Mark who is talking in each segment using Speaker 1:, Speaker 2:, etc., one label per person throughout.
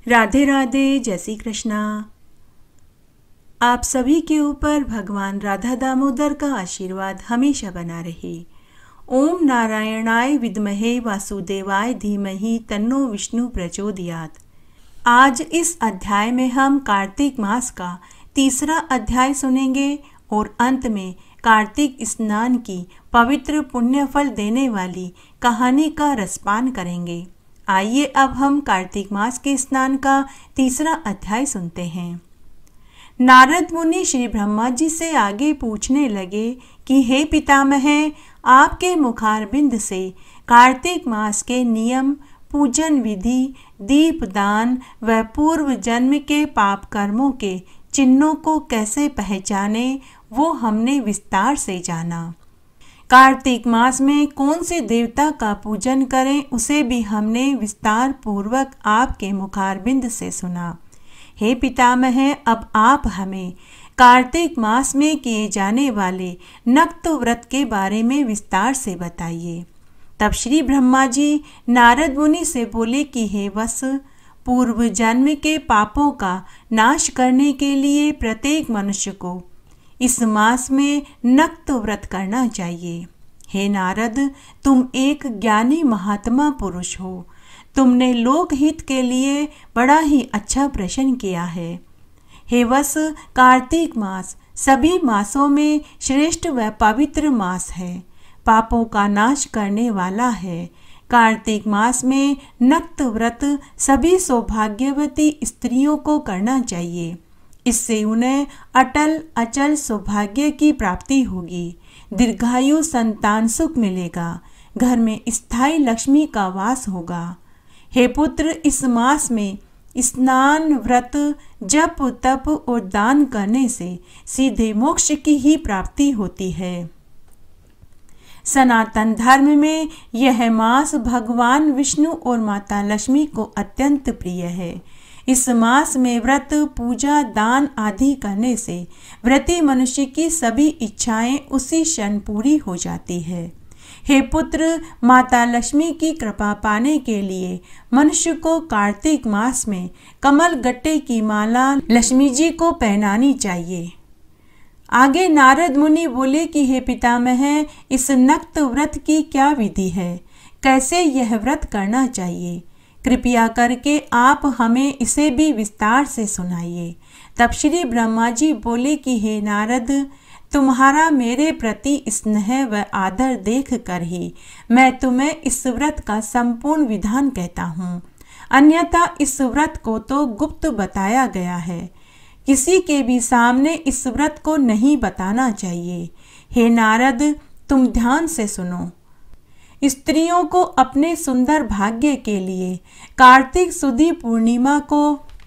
Speaker 1: राधे राधे, जय श्री कृष्णा। आप सभी के ऊपर भगवान राधा दामोदर का आशीर्वाद हमेशा बना रहे। ओम नारायणाय विद्महे वासुदेवाय धीमहि तन्नो विष्णु प्रचोदयात्। आज इस अध्याय में हम कार्तिक मास का तीसरा अध्याय सुनेंगे और अंत में कार्तिक स्नान की पवित्र पुण्य फल देने वाली कहानी का रसपान करेंगे। आइए अब हम कार्तिक मास के स्नान का तीसरा अध्याय सुनते हैं। नारद मुनि श्री ब्रह्मा जी से आगे पूछने लगे कि हे पितामह, आपके मुखारबिंद से कार्तिक मास के नियम, पूजन विधि, दीपदान व पूर्व जन्म के पाप कर्मों के चिन्हों को कैसे पहचाने, वो हमने विस्तार से जाना। कार्तिक मास में कौन से देवता का पूजन करें, उसे भी हमने विस्तार पूर्वक आपके मुखारबिंद से सुना। हे पितामह, अब आप हमें कार्तिक मास में किए जाने वाले नक्त व्रत के बारे में विस्तार से बताइए। तब श्री ब्रह्मा जी नारद मुनि से बोले कि हे वत्स, पूर्व जन्म के पापों का नाश करने के लिए प्रत्येक मनुष्य को इस मास में नक्त व्रत करना चाहिए। हे नारद, तुम एक ज्ञानी महात्मा पुरुष हो। तुमने लोकहित के लिए बड़ा ही अच्छा प्रश्न किया है। हे वत्स, कार्तिक मास सभी मासों में श्रेष्ठ व पवित्र मास है, पापों का नाश करने वाला है। कार्तिक मास में नक्त व्रत सभी सौभाग्यवती स्त्रियों को करना चाहिए। इससे उन्हें अटल अचल सौभाग्य की प्राप्ति होगी, दीर्घायु संतान सुख मिलेगा, घर में स्थायी लक्ष्मी का वास होगा। हे पुत्र, इस मास में स्नान, व्रत, जप, तप और दान करने से सीधे मोक्ष की ही प्राप्ति होती है। सनातन धर्म में यह मास भगवान विष्णु और माता लक्ष्मी को अत्यंत प्रिय है। इस मास में व्रत, पूजा, दान आदि करने से व्रती मनुष्य की सभी इच्छाएं उसी क्षण पूरी हो जाती है। हे पुत्र, माता लक्ष्मी की कृपा पाने के लिए मनुष्य को कार्तिक मास में कमल गट्टे की माला लक्ष्मी जी को पहनानी चाहिए। आगे नारद मुनि बोले कि हे पितामह, इस नक्त व्रत की क्या विधि है, कैसे यह व्रत करना चाहिए? कृपया करके आप हमें इसे भी विस्तार से सुनाइए। तब श्री ब्रह्मा जी बोले कि हे नारद, तुम्हारा मेरे प्रति स्नेह व आदर देख कर ही मैं तुम्हें इस व्रत का संपूर्ण विधान कहता हूँ। अन्यथा इस व्रत को तो गुप्त बताया गया है, किसी के भी सामने इस व्रत को नहीं बताना चाहिए। हे नारद, तुम ध्यान से सुनो। स्त्रियों को अपने सुंदर भाग्य के लिए कार्तिक सुदी पूर्णिमा को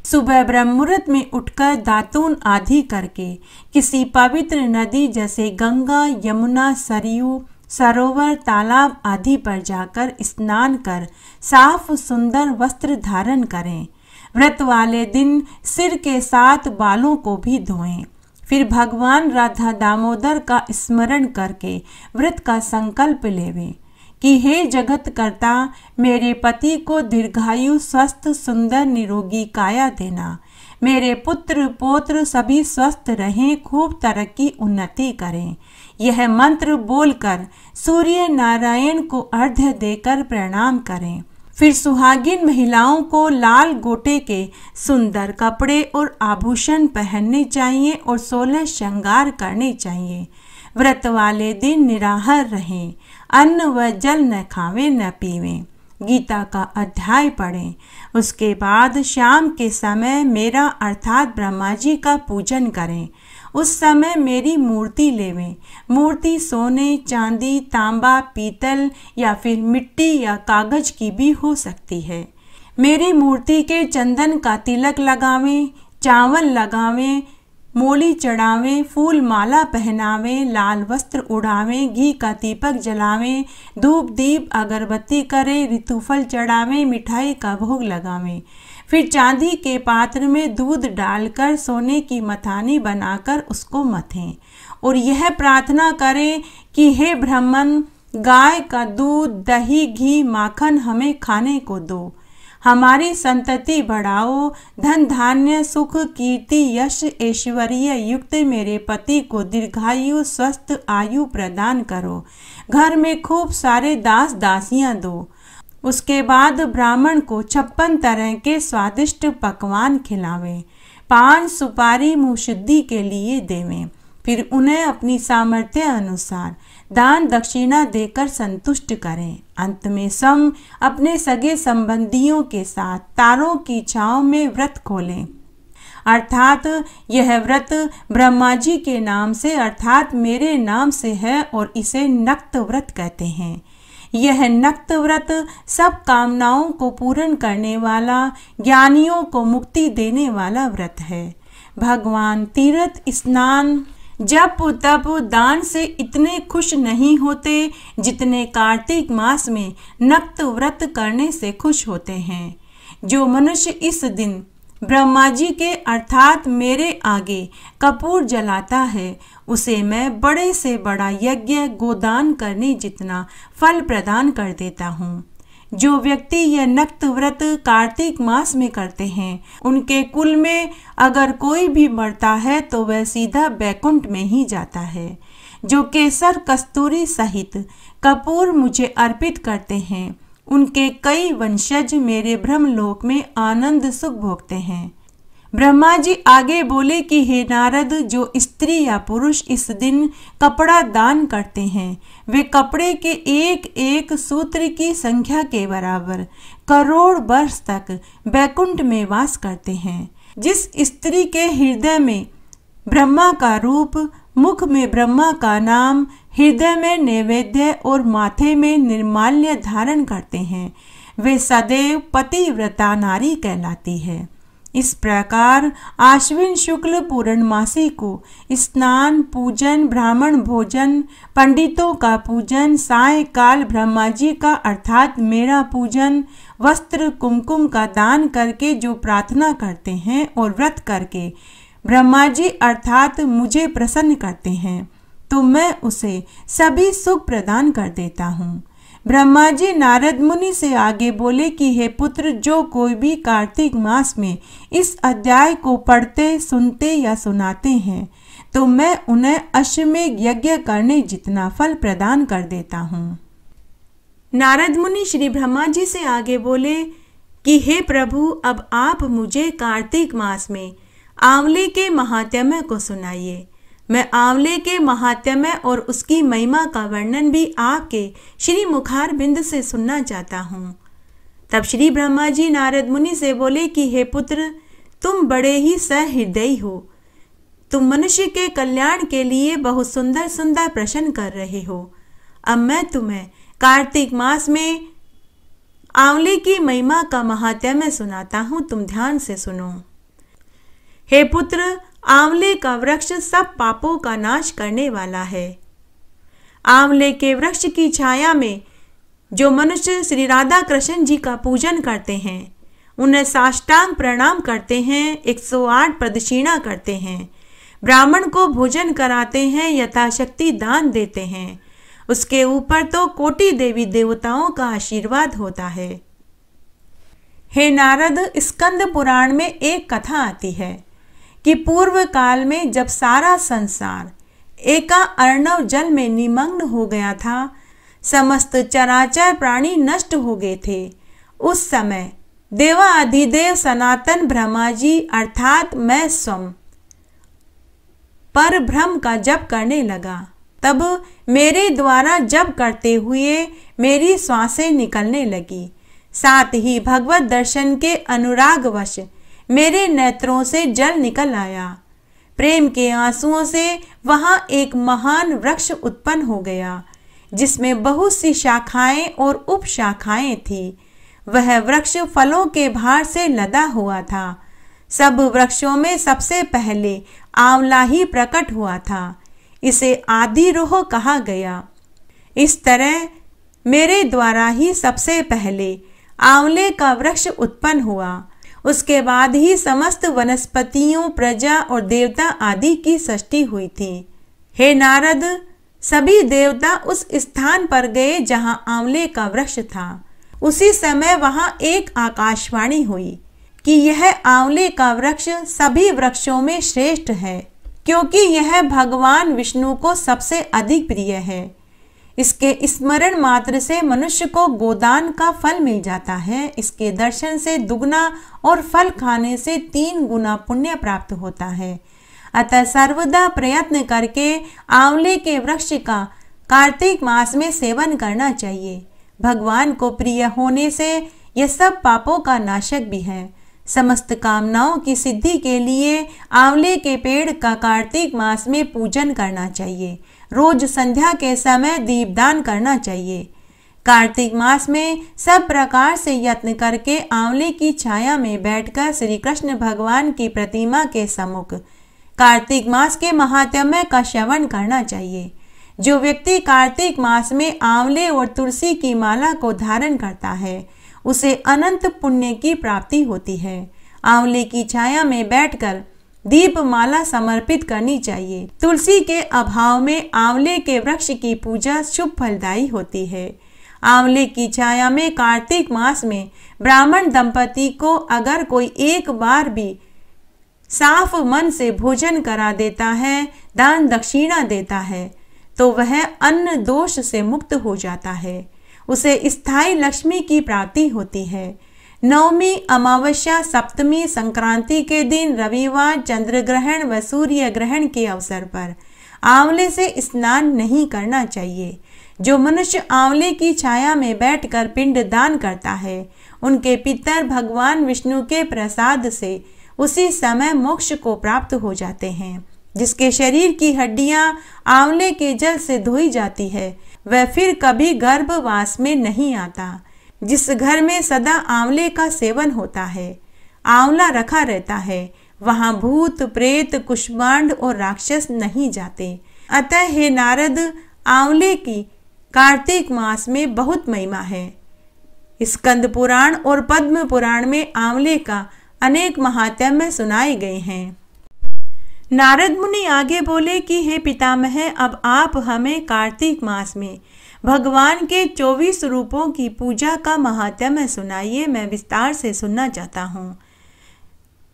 Speaker 1: सुबह ब्रह्म मुहूर्त में उठकर दातून आदि करके किसी पवित्र नदी जैसे गंगा, यमुना, सरयू, सरोवर, तालाब आदि पर जाकर स्नान कर साफ सुंदर वस्त्र धारण करें। व्रत वाले दिन सिर के साथ बालों को भी धोएं। फिर भगवान राधा दामोदर का स्मरण करके व्रत का संकल्प लेवें कि हे जगत कर्ता, मेरे पति को दीर्घायु, स्वस्थ, सुंदर, निरोगी काया देना। मेरे पुत्र पौत्र सभी स्वस्थ रहें, खूब तरक्की उन्नति करें। यह मंत्र बोलकर सूर्य नारायण को अर्घ्य देकर प्रणाम करें। फिर सुहागिन महिलाओं को लाल गोटे के सुंदर कपड़े और आभूषण पहनने चाहिए और 16 श्रृंगार करने चाहिए। व्रत वाले दिन निराहार रहें, अन्न व जल न खावें न पीवें, गीता का अध्याय पढ़ें। उसके बाद शाम के समय मेरा अर्थात ब्रह्मा जी का पूजन करें। उस समय मेरी मूर्ति लेवें। मूर्ति सोने, चांदी, तांबा, पीतल या फिर मिट्टी या कागज की भी हो सकती है। मेरी मूर्ति के चंदन का तिलक लगावें, चावल लगावें, मोली चढ़ावें, फूल माला पहनावें, लाल वस्त्र उड़ावें, घी का दीपक जलावें, धूप दीप अगरबत्ती करें, ऋतुफल चढ़ावें, मिठाई का भोग लगावें। फिर चांदी के पात्र में दूध डालकर सोने की मथानी बनाकर उसको मथें और यह प्रार्थना करें कि हे ब्राह्मण, गाय का दूध, दही, घी, माखन हमें खाने को दो। हमारी संतति बढ़ाओ। धन धान्य सुख कीर्ति यश ऐश्वर्य युक्त मेरे पति को दीर्घायु स्वस्थ आयु प्रदान करो। घर में खूब सारे दास दासियां दो। उसके बाद ब्राह्मण को 56 तरह के स्वादिष्ट पकवान खिलावें। पान सुपारी मुँह शुद्धि के लिए देवें। फिर उन्हें अपनी सामर्थ्य अनुसार दान दक्षिणा देकर संतुष्ट करें। अंत में सम अपने सगे संबंधियों के साथ तारों की छांव में व्रत खोलें। अर्थात यह व्रत ब्रह्मा जी के नाम से अर्थात मेरे नाम से है और इसे नक्त व्रत कहते हैं। यह नक्त व्रत सब कामनाओं को पूर्ण करने वाला, ज्ञानियों को मुक्ति देने वाला व्रत है। भगवान तीर्थ स्नान जप तप दान से इतने खुश नहीं होते जितने कार्तिक मास में नक्त व्रत करने से खुश होते हैं। जो मनुष्य इस दिन ब्रह्मा जी के अर्थात मेरे आगे कपूर जलाता है उसे मैं बड़े से बड़ा यज्ञ गोदान करने जितना फल प्रदान कर देता हूँ। जो व्यक्ति यह नक्त व्रत कार्तिक मास में करते हैं उनके कुल में अगर कोई भी मरता है तो वह सीधा बैकुंठ में ही जाता है। जो केसर कस्तूरी सहित कपूर मुझे अर्पित करते हैं उनके कई वंशज मेरे ब्रह्मलोक में आनंद सुख भोगते हैं। ब्रह्मा जी आगे बोले कि हे नारद, जो स्त्री या पुरुष इस दिन कपड़ा दान करते हैं वे कपड़े के एक एक सूत्र की संख्या के बराबर करोड़ वर्ष तक बैकुंठ में वास करते हैं। जिस स्त्री के हृदय में ब्रह्मा का रूप, मुख में ब्रह्मा का नाम, हृदय में नैवेद्य और माथे में निर्माल्य धारण करते हैं वे सदैव पतिव्रता नारी कहलाती है। इस प्रकार आश्विन शुक्ल पूर्णमासी को स्नान पूजन ब्राह्मण भोजन पंडितों का पूजन सायकाल ब्रह्मा जी का अर्थात मेरा पूजन वस्त्र कुमकुम का दान करके जो प्रार्थना करते हैं और व्रत करके ब्रह्मा जी अर्थात मुझे प्रसन्न करते हैं तो मैं उसे सभी सुख प्रदान कर देता हूँ। ब्रह्मा जी नारद मुनि से आगे बोले कि हे पुत्र, जो कोई भी कार्तिक मास में इस अध्याय को पढ़ते सुनते या सुनाते हैं तो मैं उन्हें अश्वमेध यज्ञ करने जितना फल प्रदान कर देता हूँ। नारद मुनि श्री ब्रह्मा जी से आगे बोले कि हे प्रभु, अब आप मुझे कार्तिक मास में आंवले के महात्म्य को सुनाइए। मैं आंवले के महात्म्य और उसकी महिमा का वर्णन भी आपके श्री मुखार बिंद से सुनना चाहता हूँ। तब श्री ब्रह्मा जी नारद मुनि से बोले कि हे पुत्र, तुम बड़े ही सहृदयी हो। तुम मनुष्य के कल्याण के लिए बहुत सुंदर सुंदर प्रश्न कर रहे हो। अब मैं तुम्हें कार्तिक मास में आंवले की महिमा का महात्म्य सुनाता हूँ, तुम ध्यान से सुनो। हे पुत्र, आंवले का वृक्ष सब पापों का नाश करने वाला है। आंवले के वृक्ष की छाया में जो मनुष्य श्री राधा कृष्ण जी का पूजन करते हैं, उन्हें साष्टांग प्रणाम करते हैं, 108 प्रदक्षिणा करते हैं, ब्राह्मण को भोजन कराते हैं, यथाशक्ति दान देते हैं, उसके ऊपर तो कोटि देवी देवताओं का आशीर्वाद होता है। हे नारद, स्कंद पुराण में एक कथा आती है कि पूर्व काल में जब सारा संसार एका अर्णव जल में निमग्न हो गया था, समस्त चराचर प्राणी नष्ट हो गए थे। उस समय देवाधिदेव सनातन ब्रह्मा जी अर्थात मैं स्वयं पर ब्रह्म का जप करने लगा। तब मेरे द्वारा जप करते हुए मेरी श्वासें निकलने लगी। साथ ही भगवत दर्शन के अनुरागवश मेरे नेत्रों से जल निकल आया। प्रेम के आंसुओं से वहां एक महान वृक्ष उत्पन्न हो गया जिसमें बहुत सी शाखाएं और उपशाखाएं थी। वह वृक्ष फलों के भार से लदा हुआ था। सब वृक्षों में सबसे पहले आंवला ही प्रकट हुआ था। इसे आदिरोह कहा गया। इस तरह मेरे द्वारा ही सबसे पहले आंवले का वृक्ष उत्पन्न हुआ। उसके बाद ही समस्त वनस्पतियों प्रजा और देवता आदि की सृष्टि हुई थी। हे नारद, सभी देवता उस स्थान पर गए जहां आंवले का वृक्ष था। उसी समय वहां एक आकाशवाणी हुई कि यह आंवले का वृक्ष सभी वृक्षों में श्रेष्ठ है, क्योंकि यह भगवान विष्णु को सबसे अधिक प्रिय है। इसके स्मरण मात्र से मनुष्य को गोदान का फल मिल जाता है। इसके दर्शन से दुगना और फल खाने से 3 गुना पुण्य प्राप्त होता है। अतः सर्वदा प्रयत्न करके आंवले के वृक्ष का कार्तिक मास में सेवन करना चाहिए। भगवान को प्रिय होने से यह सब पापों का नाशक भी है। समस्त कामनाओं की सिद्धि के लिए आंवले के पेड़ का कार्तिक मास में पूजन करना चाहिए। रोज संध्या के समय दीपदान करना चाहिए। कार्तिक मास में सब प्रकार से यत्न करके आंवले की छाया में बैठकर श्री कृष्ण भगवान की प्रतिमा के सम्मुख कार्तिक मास के महात्म्य का श्रवण करना चाहिए। जो व्यक्ति कार्तिक मास में आंवले और तुलसी की माला को धारण करता है, उसे अनंत पुण्य की प्राप्ति होती है। आंवले की छाया में बैठकर दीप माला समर्पित करनी चाहिए। तुलसी के अभाव में आंवले के वृक्ष की पूजा शुभ फलदायी होती है। आंवले की छाया में कार्तिक मास में ब्राह्मण दंपति को अगर कोई एक बार भी साफ मन से भोजन करा देता है, दान दक्षिणा देता है, तो वह अन्न दोष से मुक्त हो जाता है। उसे स्थायी लक्ष्मी की प्राप्ति होती है। नवमी, अमावस्या, सप्तमी, संक्रांति के दिन, रविवार, चंद्र ग्रहण व सूर्य ग्रहण के अवसर पर आंवले से स्नान नहीं करना चाहिए। जो मनुष्य आंवले की छाया में बैठकर पिंड दान करता है, उनके पितर भगवान विष्णु के प्रसाद से उसी समय मोक्ष को प्राप्त हो जाते हैं। जिसके शरीर की हड्डियां आंवले के जल से धोई जाती है, वह फिर कभी गर्भवास में नहीं आता। जिस घर में सदा आंवले का सेवन होता है, आंवला रखा रहता है, वहां भूत, प्रेत, कुष्मांड और राक्षस नहीं जाते। अतः हे नारद, आंवले की कार्तिक मास में बहुत महिमा है। स्कंद पुराण और पद्म पुराण में आंवले का अनेक महात्म्य सुनाए गए हैं। नारद मुनि आगे बोले कि हे पितामह, अब आप हमें कार्तिक मास में भगवान के 24 रूपों की पूजा का महात्म्य सुनाइए, मैं विस्तार से सुनना चाहता हूँ।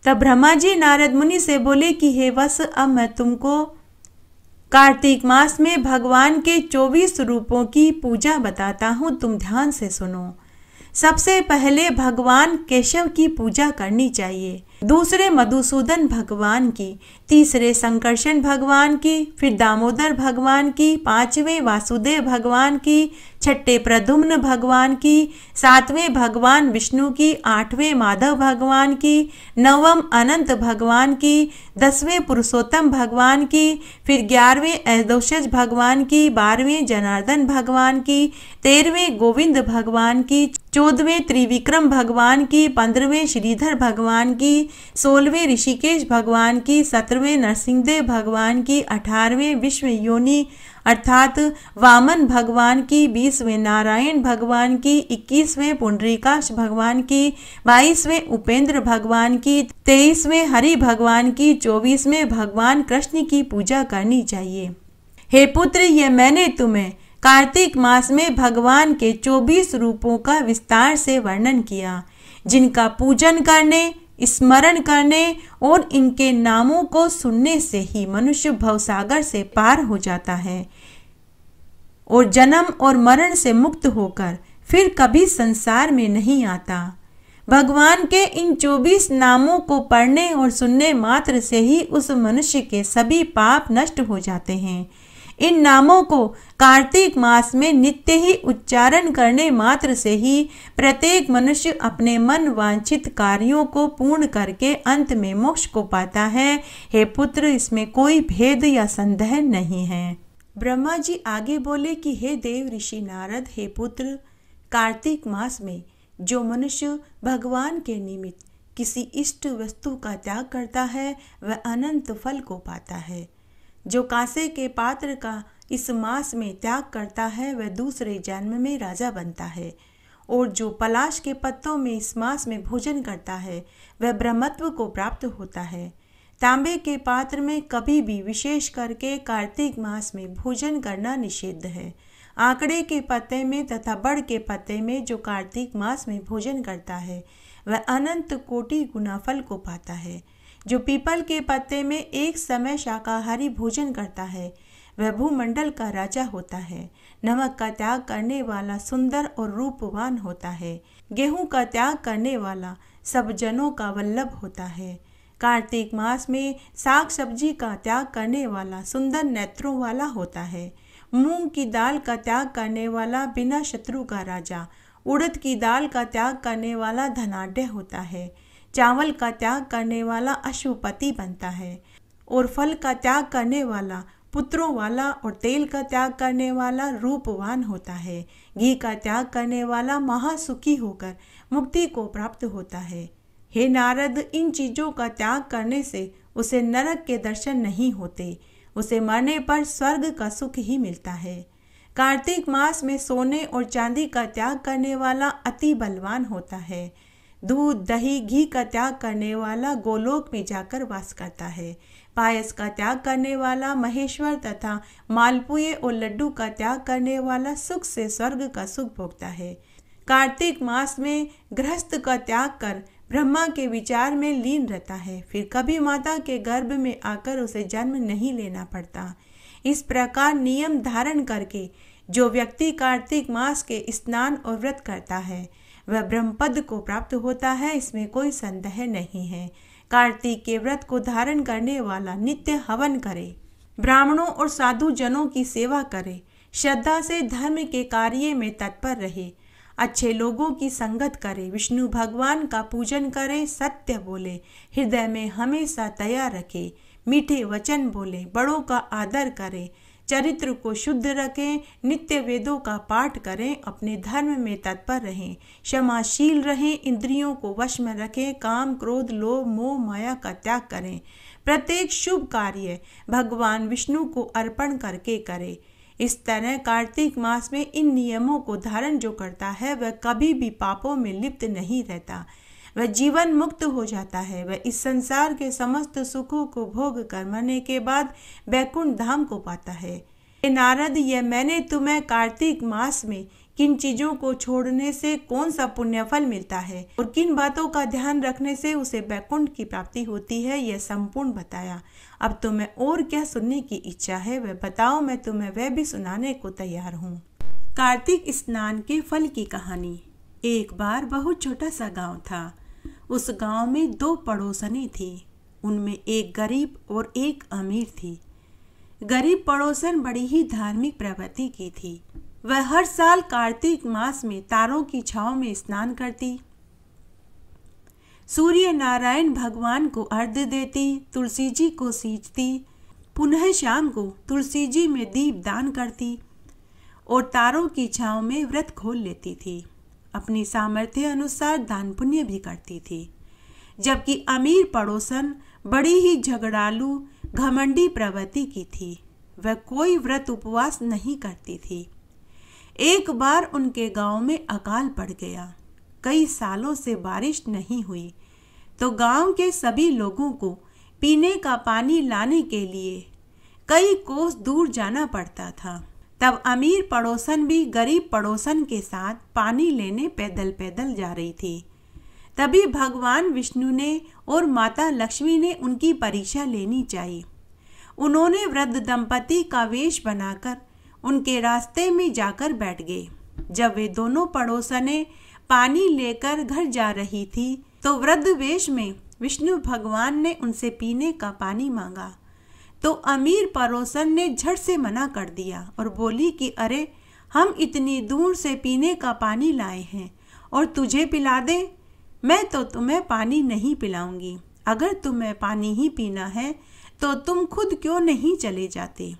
Speaker 1: तब ब्रह्मा जी नारद मुनि से बोले कि हे वत्स, अब मैं तुमको कार्तिक मास में भगवान के 24 रूपों की पूजा बताता हूँ, तुम ध्यान से सुनो। सबसे पहले भगवान केशव की पूजा करनी चाहिए, दूसरे मधुसूदन भगवान की, तीसरे संकर्षण भगवान की, फिर दामोदर भगवान की, पांचवें वासुदेव भगवान की, छठे प्रद्युम्न भगवान की, सातवें भगवान विष्णु की, आठवें माधव भगवान की, नवम अनंत भगवान की, 10वें पुरुषोत्तम भगवान की, फिर 11वें ऐदोषज भगवान की, 12वें जनार्दन भगवान की, 13वें गोविंद भगवान की, 14वें त्रिविक्रम भगवान की, 15वें श्रीधर भगवान की, 16वें ऋषिकेश भगवान की, 17वें नरसिंहदेव भगवान की, 18वें विश्व योनि अर्थात वामन भगवान की, 20वें नारायण भगवान की, 21वें पुंडरीकाक्ष भगवान की, 22वें उपेंद्र भगवान की, 23वें हरि भगवान की, 24वें भगवान कृष्ण की पूजा करनी चाहिए। हे पुत्र, ये मैंने तुम्हें कार्तिक मास में भगवान के 24 रूपों का विस्तार से वर्णन किया, जिनका पूजन करने, स्मरण करने और इनके नामों को सुनने से ही मनुष्य भवसागर से पार हो जाता है और जन्म और मरण से मुक्त होकर फिर कभी संसार में नहीं आता। भगवान के इन 24 नामों को पढ़ने और सुनने मात्र से ही उस मनुष्य के सभी पाप नष्ट हो जाते हैं। इन नामों को कार्तिक मास में नित्य ही उच्चारण करने मात्र से ही प्रत्येक मनुष्य अपने मन वांछित कार्यों को पूर्ण करके अंत में मोक्ष को पाता है। हे पुत्र, इसमें कोई भेद या संदेह नहीं है। ब्रह्मा जी आगे बोले कि हे देव ऋषि नारद, हे पुत्र, कार्तिक मास में जो मनुष्य भगवान के निमित्त किसी इष्ट वस्तु का त्याग करता है, वह अनंत फल को पाता है। जो कांसे के पात्र का इस मास में त्याग करता है, वह दूसरे जन्म में राजा बनता है। और जो पलाश के पत्तों में इस मास में भोजन करता है, वह ब्रह्मत्व को प्राप्त होता है। तांबे के पात्र में कभी भी, विशेष करके कार्तिक मास में, भोजन करना निषिद्ध है। आंकड़े के पत्ते में तथा बड़ के पत्ते में जो कार्तिक मास में भोजन करता है वह अनंत कोटि गुना फल को पाता है। जो पीपल के पत्ते में एक समय शाकाहारी भोजन करता है वह भूमंडल का राजा होता है। नमक का त्याग करने वाला सुंदर और रूपवान होता है। गेहूं का त्याग करने वाला सब जनों का वल्लभ होता है। कार्तिक मास में साग सब्जी का त्याग करने वाला सुंदर नेत्रों वाला होता है। मूंग की दाल का त्याग करने वाला बिना शत्रु का राजा, उड़द की दाल का त्याग करने वाला धनाढ्य होता है। चावल का त्याग करने वाला अश्वपति बनता है और फल का त्याग करने वाला पुत्रों वाला और तेल का त्याग करने वाला रूपवान होता है। घी का त्याग करने वाला महासुखी होकर मुक्ति को प्राप्त होता है। हे नारद, इन चीज़ों का त्याग करने से उसे नरक के दर्शन नहीं होते, उसे मरने पर स्वर्ग का सुख ही मिलता है। कार्तिक मास में सोने और चांदी का त्याग करने वाला अति बलवान होता है। दूध दही घी का त्याग करने वाला गोलोक में जाकर वास करता है। पायस का त्याग करने वाला महेश्वर तथा मालपुए और लड्डू का त्याग करने वाला सुख से स्वर्ग का सुख भोगता है। कार्तिक मास में गृहस्थ का त्याग कर ब्रह्मा के विचार में लीन रहता है, फिर कभी माता के गर्भ में आकर उसे जन्म नहीं लेना पड़ता। इस प्रकार नियम धारण करके जो व्यक्ति कार्तिक मास के स्नान और व्रत करता है वह ब्रह्मपद को प्राप्त होता है, इसमें कोई संदेह नहीं है। कार्तिक के व्रत को धारण करने वाला नित्य हवन करे, ब्राह्मणों और साधु जनों की सेवा करे, श्रद्धा से धर्म के कार्य में तत्पर रहे, अच्छे लोगों की संगत करे, विष्णु भगवान का पूजन करे, सत्य बोले, हृदय में हमेशा दया रखे, मीठे वचन बोले, बड़ों का आदर करे, चरित्र को शुद्ध रखें, नित्य वेदों का पाठ करें, अपने धर्म में तत्पर रहें, क्षमाशील रहें, इंद्रियों को वश में रखें, काम क्रोध लोभ मोह माया का त्याग करें, प्रत्येक शुभ कार्य भगवान विष्णु को अर्पण करके करें। इस तरह कार्तिक मास में इन नियमों को धारण जो करता है वह कभी भी पापों में लिप्त नहीं रहता, वह जीवन मुक्त हो जाता है। वह इस संसार के समस्त सुखों को भोग कर मरने के बाद वैकुंठ धाम को पाता है। हे नारद, यह मैंने तुम्हें कार्तिक मास में किन चीज़ों को छोड़ने से कौन सा पुण्य फल मिलता है और किन बातों का ध्यान रखने से उसे वैकुंठ की प्राप्ति होती है, यह संपूर्ण बताया। अब तुम्हें और क्या सुनने की इच्छा है वह बताओ, मैं तुम्हें वह भी सुनाने को तैयार हूँ। कार्तिक स्नान के फल की कहानी। एक बार बहुत छोटा सा गांव था। उस गांव में 2 पड़ोसनी थी। उनमें एक गरीब और एक अमीर थी। गरीब पड़ोसन बड़ी ही धार्मिक प्रवृत्ति की थी। वह हर साल कार्तिक मास में तारों की छांव में स्नान करती, सूर्य नारायण भगवान को अर्घ्य देती, तुलसी जी को सींचती, पुनः शाम को तुलसी जी में दीप दान करती और तारों की छांव में व्रत खोल लेती थी। अपनी सामर्थ्य अनुसार दान पुण्य भी करती थी। जबकि अमीर पड़ोसन बड़ी ही झगड़ालू घमंडी प्रवृत्ति की थी। वह कोई व्रत उपवास नहीं करती थी। एक बार उनके गांव में अकाल पड़ गया। कई सालों से बारिश नहीं हुई तो गांव के सभी लोगों को पीने का पानी लाने के लिए कई कोस दूर जाना पड़ता था। तब अमीर पड़ोसन भी गरीब पड़ोसन के साथ पानी लेने पैदल पैदल जा रही थी। तभी भगवान विष्णु ने और माता लक्ष्मी ने उनकी परीक्षा लेनी चाहिए। उन्होंने वृद्ध दंपति का वेश बनाकर उनके रास्ते में जाकर बैठ गए। जब वे दोनों पड़ोसनें पानी लेकर घर जा रही थी तो वृद्ध वेश में विष्णु भगवान ने उनसे पीने का पानी मांगा तो अमीर पड़ोसन ने झट से मना कर दिया और बोली कि अरे, हम इतनी दूर से पीने का पानी लाए हैं और तुझे पिला दे? मैं तो तुम्हें पानी नहीं पिलाऊंगी। अगर तुम्हें पानी ही पीना है तो तुम खुद क्यों नहीं चले जाते?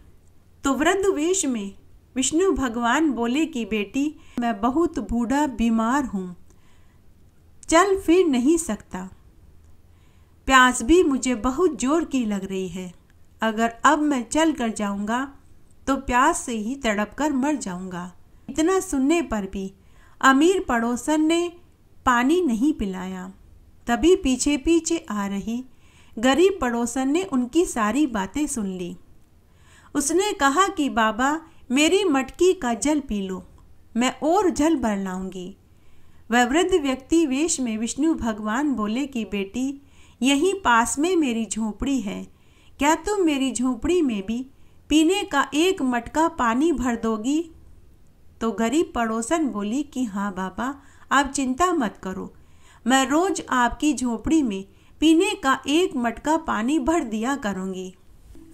Speaker 1: तो वृद्ध वेश में विष्णु भगवान बोले कि बेटी, मैं बहुत बूढ़ा बीमार हूँ, चल फिर नहीं सकता। प्यास भी मुझे बहुत जोर की लग रही है। अगर अब मैं चल कर जाऊंगा तो प्यास से ही तड़प कर मर जाऊंगा। इतना सुनने पर भी अमीर पड़ोसन ने पानी नहीं पिलाया। तभी पीछे पीछे आ रही गरीब पड़ोसन ने उनकी सारी बातें सुन ली। उसने कहा कि बाबा, मेरी मटकी का जल पी लो, मैं और जल भर लाऊंगी। वह वृद्ध व्यक्ति वेश में विष्णु भगवान बोले कि बेटी, यहीं पास में मेरी झोपड़ी है, क्या तुम मेरी झोपड़ी में भी पीने का एक मटका पानी भर दोगी? तो गरीब पड़ोसन बोली कि हाँ बाबा, आप चिंता मत करो, मैं रोज आपकी झोपड़ी में पीने का एक मटका पानी भर दिया करूंगी।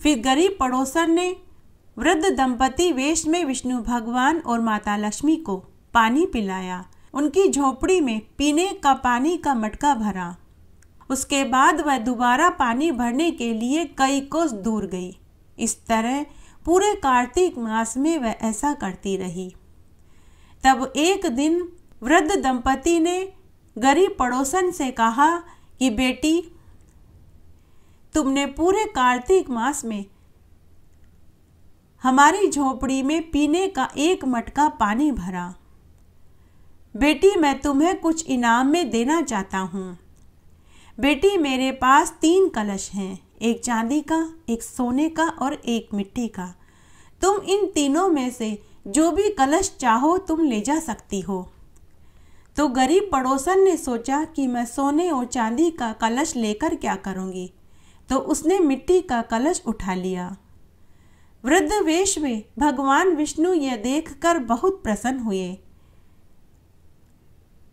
Speaker 1: फिर गरीब पड़ोसन ने वृद्ध दंपति वेश में विष्णु भगवान और माता लक्ष्मी को पानी पिलाया, उनकी झोपड़ी में पीने का पानी का मटका भरा। उसके बाद वह दोबारा पानी भरने के लिए कई कोस दूर गई। इस तरह पूरे कार्तिक मास में वह ऐसा करती रही। तब एक दिन वृद्ध दंपति ने गरीब पड़ोसन से कहा कि बेटी, तुमने पूरे कार्तिक मास में हमारी झोपड़ी में पीने का एक मटका पानी भरा। बेटी, मैं तुम्हें कुछ इनाम में देना चाहता हूँ। बेटी, मेरे पास 3 कलश हैं, एक चांदी का, एक सोने का और एक मिट्टी का। तुम इन तीनों में से जो भी कलश चाहो तुम ले जा सकती हो। तो गरीब पड़ोसन ने सोचा कि मैं सोने और चांदी का कलश लेकर क्या करूँगी, तो उसने मिट्टी का कलश उठा लिया। वृद्ध वेश में भगवान विष्णु यह देखकर बहुत प्रसन्न हुए।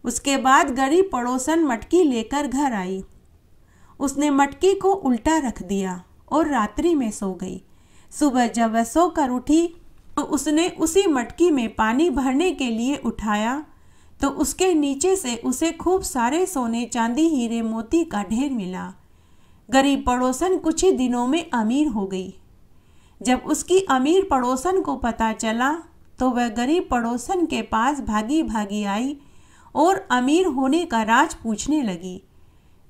Speaker 1: उसके बाद गरीब पड़ोसन मटकी लेकर घर आई। उसने मटकी को उल्टा रख दिया और रात्रि में सो गई। सुबह जब वह सोकर उठी तो उसने उसी मटकी में पानी भरने के लिए उठाया तो उसके नीचे से उसे खूब सारे सोने चांदी हीरे मोती का ढेर मिला। गरीब पड़ोसन कुछ ही दिनों में अमीर हो गई। जब उसकी अमीर पड़ोसन को पता चला तो वह गरीब पड़ोसन के पास भागी भागी आई और अमीर होने का राज पूछने लगी।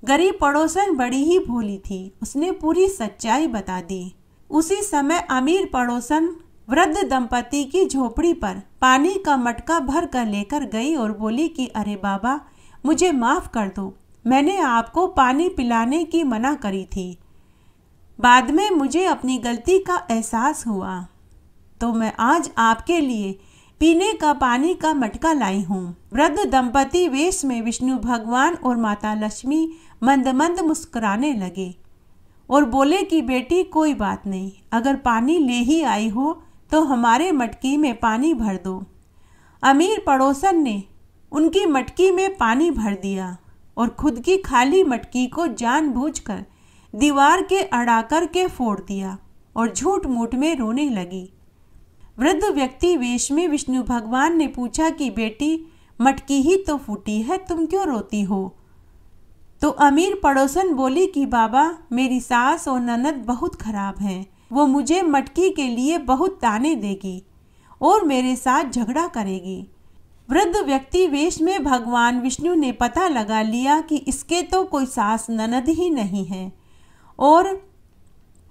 Speaker 1: गरीब पड़ोसन बड़ी ही भोली थी, उसने पूरी सच्चाई बता दी। उसी समय अमीर पड़ोसन वृद्ध दंपति की झोपड़ी पर पानी का मटका भर कर लेकर गई और बोली कि अरे बाबा, मुझे माफ़ कर दो, मैंने आपको पानी पिलाने की मना करी थी। बाद में मुझे अपनी गलती का एहसास हुआ तो मैं आज आपके लिए पीने का पानी का मटका लाई हूँ। वृद्ध दंपति वेश में विष्णु भगवान और माता लक्ष्मी मंद मंद मुस्कुराने लगे और बोले कि बेटी, कोई बात नहीं, अगर पानी ले ही आई हो तो हमारे मटकी में पानी भर दो। अमीर पड़ोसन ने उनकी मटकी में पानी भर दिया और खुद की खाली मटकी को जानबूझकर दीवार के अड़ा कर के फोड़ दिया और झूठ मूठ में रोने लगी। वृद्ध व्यक्ति वेश में विष्णु भगवान ने पूछा कि बेटी, मटकी ही तो फूटी है, तुम क्यों रोती हो? तो अमीर पड़ोसन बोली कि बाबा, मेरी सास और ननद बहुत खराब हैं, वो मुझे मटकी के लिए बहुत ताने देगी और मेरे साथ झगड़ा करेगी। वृद्ध व्यक्ति वेश में भगवान विष्णु ने पता लगा लिया कि इसके तो कोई सास ननद ही नहीं है और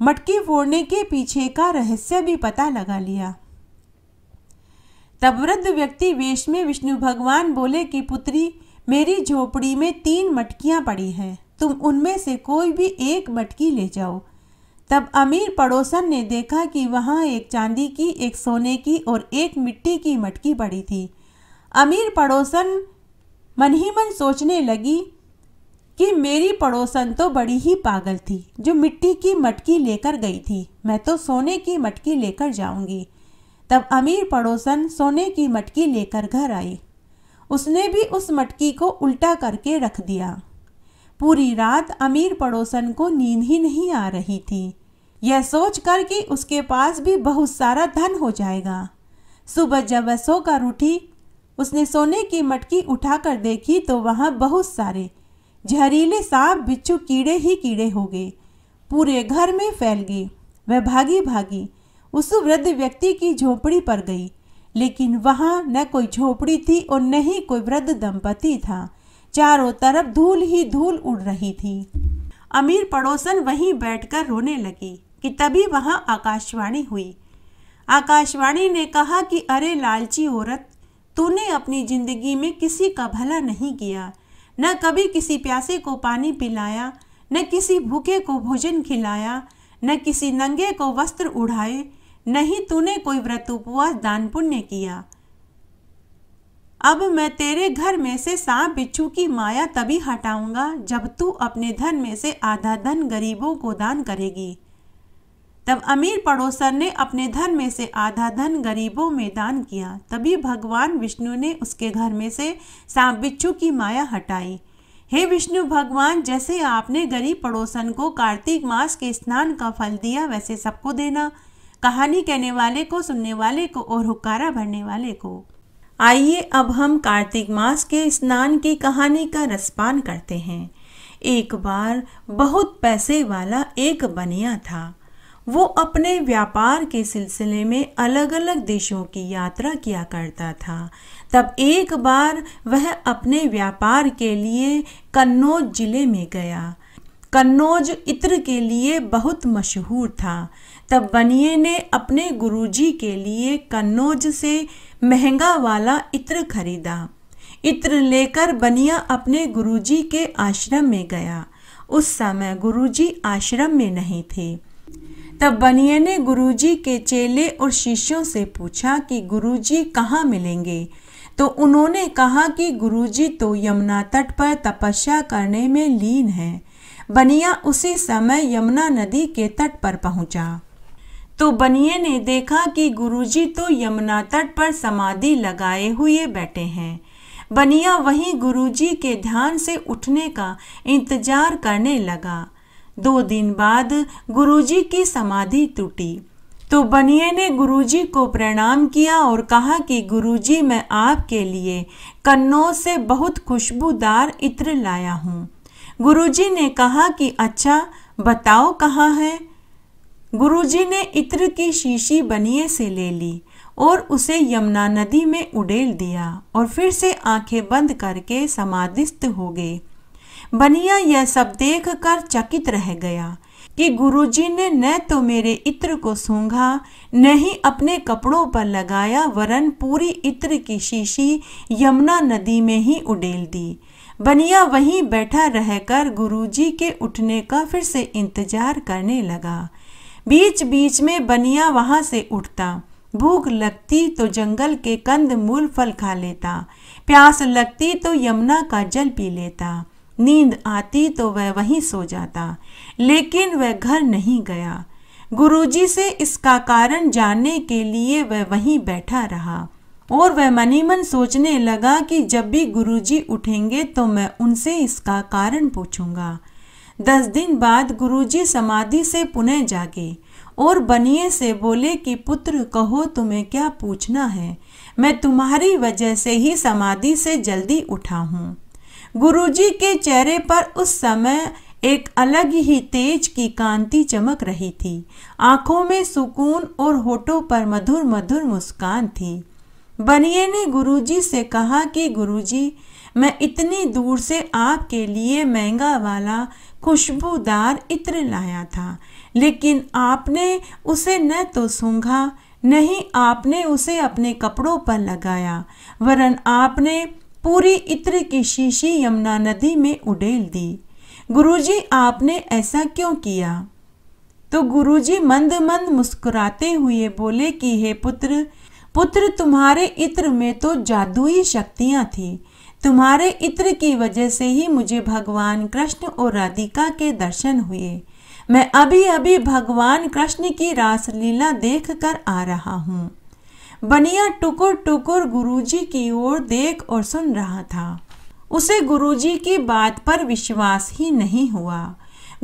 Speaker 1: मटकी फोड़ने के पीछे का रहस्य भी पता लगा लिया। तब वृद्ध व्यक्ति वेश में विष्णु भगवान बोले कि पुत्री, मेरी झोपड़ी में 3 मटकियां पड़ी हैं, तुम उनमें से कोई भी एक मटकी ले जाओ। तब अमीर पड़ोसन ने देखा कि वहाँ एक चांदी की, एक सोने की और एक मिट्टी की मटकी पड़ी थी। अमीर पड़ोसन मन ही मन सोचने लगी कि मेरी पड़ोसन तो बड़ी ही पागल थी जो मिट्टी की मटकी लेकर गई थी, मैं तो सोने की मटकी लेकर जाऊंगी। तब अमीर पड़ोसन सोने की मटकी लेकर घर आई। उसने भी उस मटकी को उल्टा करके रख दिया। पूरी रात अमीर पड़ोसन को नींद ही नहीं आ रही थी, यह सोचकर कि उसके पास भी बहुत सारा धन हो जाएगा। सुबह जब वह सोकर उठी, उसने सोने की मटकी उठाकर देखी तो वहाँ बहुत सारे जहरीले सांप, बिच्छू, कीड़े ही कीड़े हो गए, पूरे घर में फैल गए। वह भागी भागी उस वृद्ध व्यक्ति की झोपड़ी पर गई, लेकिन वहाँ न कोई झोपड़ी थी और न ही कोई वृद्ध दंपति था। चारों तरफ धूल ही धूल उड़ रही थी। अमीर पड़ोसन वहीं बैठकर रोने लगी कि तभी वहाँ आकाशवाणी हुई। आकाशवाणी ने कहा कि अरे लालची औरत, तूने अपनी जिंदगी में किसी का भला नहीं किया, न कभी किसी प्यासे को पानी पिलाया, न किसी भूखे को भोजन खिलाया, न किसी नंगे को वस्त्र उड़ाए, नहीं तूने कोई व्रत उपवास दान पुण्य किया। अब मैं तेरे घर में से सांप बिच्छू की माया तभी हटाऊंगा जब तू अपने धन में से आधा धन गरीबों को दान करेगी। तब अमीर पड़ोसन ने अपने धन में से आधा धन गरीबों में दान किया। तभी भगवान विष्णु ने उसके घर में से सांप बिच्छू की माया हटाई। हे विष्णु भगवान, जैसे आपने गरीब पड़ोसन को कार्तिक मास के स्नान का फल दिया, वैसे सबको देना, कहानी कहने वाले को, सुनने वाले को और हुक्कारा भरने वाले को। आइए अब हम कार्तिक मास के स्नान की कहानी का रसपान करते हैं। एक बार बहुत पैसे वाला एक बनिया था। वो अपने व्यापार के सिलसिले में अलग अलग देशों की यात्रा किया करता था। तब एक बार वह अपने व्यापार के लिए कन्नौज जिले में गया। कन्नौज इत्र के लिए बहुत मशहूर था। तब बनिए ने अपने गुरुजी के लिए कन्नौज से महंगा वाला इत्र खरीदा। इत्र लेकर बनिया अपने गुरुजी के आश्रम में गया। उस समय गुरुजी आश्रम में नहीं थे। तब बनिए ने गुरुजी के चेले और शिष्यों से पूछा कि गुरुजी कहाँ मिलेंगे। तो उन्होंने कहा कि गुरुजी तो यमुना तट पर तपस्या करने में लीन हैं। बनिया उसी समय यमुना नदी के तट पर पहुंचा। तो बनिए ने देखा कि गुरुजी तो यमुना तट पर समाधि लगाए हुए बैठे हैं। बनिया वहीं गुरुजी के ध्यान से उठने का इंतजार करने लगा। 2 दिन बाद गुरुजी की समाधि टूटी। तो बनिए ने गुरुजी को प्रणाम किया और कहा कि गुरुजी, मैं आपके लिए कन्नौज से बहुत खुशबूदार इत्र लाया हूँ। गुरुजी ने कहा कि अच्छा, बताओ कहाँ है। गुरुजी ने इत्र की शीशी बनिए से ले ली और उसे यमुना नदी में उड़ेल दिया और फिर से आंखें बंद करके समाधिस्थ हो गए। बनिया यह सब देखकर चकित रह गया कि गुरुजी ने न तो मेरे इत्र को सूंघा, न ही अपने कपड़ों पर लगाया, वरन पूरी इत्र की शीशी यमुना नदी में ही उड़ेल दी। बनिया वहीं बैठा रहकर गुरुजी के उठने का फिर से इंतजार करने लगा। बीच बीच में बनिया वहां से उठता। भूख लगती तो जंगल के कंद मूल फल खा लेता। प्यास लगती तो यमुना का जल पी लेता। नींद आती तो वह वहीं सो जाता, लेकिन वह घर नहीं गया। गुरुजी से इसका कारण जानने के लिए वह वहीं बैठा रहा और वह मनी मन सोचने लगा कि जब भी गुरुजी उठेंगे तो मैं उनसे इसका कारण पूछूंगा। 10 दिन बाद गुरुजी समाधि से पुनः जागे और बनिए से बोले कि पुत्र, कहो तुम्हें क्या पूछना है। मैं तुम्हारी वजह से ही समाधि से जल्दी उठा हूँ। गुरुजी के चेहरे पर उस समय एक अलग ही तेज की कांति चमक रही थी। आंखों में सुकून और होठों पर मधुर मधुर मुस्कान थी। बनिए ने गुरुजी से कहा कि गुरुजी, मैं इतनी दूर से आपके लिए महंगा वाला खुशबूदार इत्र लाया था, लेकिन आपने उसे न तो सूंघा, न ही आपने उसे अपने कपड़ों पर लगाया, वरन आपने पूरी इत्र की शीशी यमुना नदी में उड़ेल दी। गुरुजी, आपने ऐसा क्यों किया? तो गुरुजी मंद मंद मुस्कुराते हुए बोले कि हे पुत्र, तुम्हारे इत्र में तो जादुई शक्तियां थी। तुम्हारे इत्र की वजह से ही मुझे भगवान कृष्ण और राधिका के दर्शन हुए। मैं अभी अभी भगवान कृष्ण की रासलीला देख कर आ रहा हूँ। बनिया टुकुर टुकुर गुरुजी की ओर देख और सुन रहा था। उसे गुरुजी की बात पर विश्वास ही नहीं हुआ।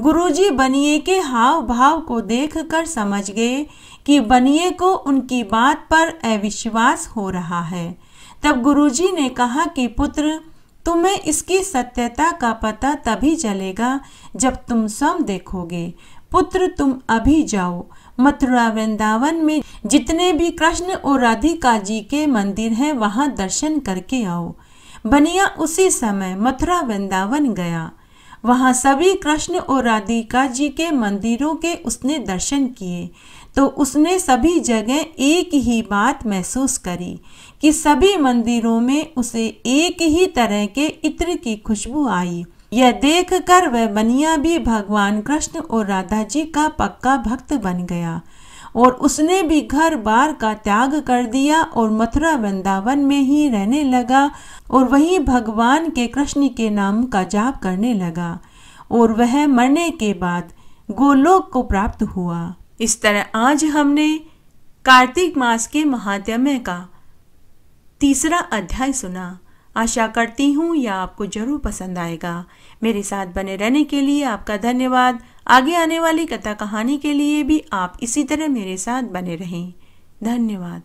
Speaker 1: गुरुजी बनिए के हाव भाव को देखकर समझ गए कि बनिए को उनकी बात पर अविश्वास हो रहा है। तब गुरुजी ने कहा कि पुत्र, तुम्हें इसकी सत्यता का पता तभी चलेगा जब तुम स्वयं देखोगे। पुत्र, तुम अभी जाओ, मथुरा वृंदावन में जितने भी कृष्ण और राधिका जी के मंदिर हैं वहां दर्शन करके आओ। बनिया उसी समय मथुरा वृंदावन गया। वहां सभी कृष्ण और राधिका जी के मंदिरों के उसने दर्शन किए तो उसने सभी जगह एक ही बात महसूस करी कि सभी मंदिरों में उसे एक ही तरह के इत्र की खुशबू आई। यह देखकर वह बनिया भी भगवान कृष्ण और राधा जी का पक्का भक्त बन गया और उसने भी घर बार का त्याग कर दिया और मथुरा वृंदावन में ही रहने लगा और वहीं भगवान के कृष्ण के नाम का जाप करने लगा और वह मरने के बाद गोलोक को प्राप्त हुआ। इस तरह आज हमने कार्तिक मास के महात्म्य का तीसरा अध्याय सुना। आशा करती हूँ यह आपको जरूर पसंद आएगा। मेरे साथ बने रहने के लिए आपका धन्यवाद। आगे आने वाली कथा कहानी के लिए भी आप इसी तरह मेरे साथ बने रहें। धन्यवाद।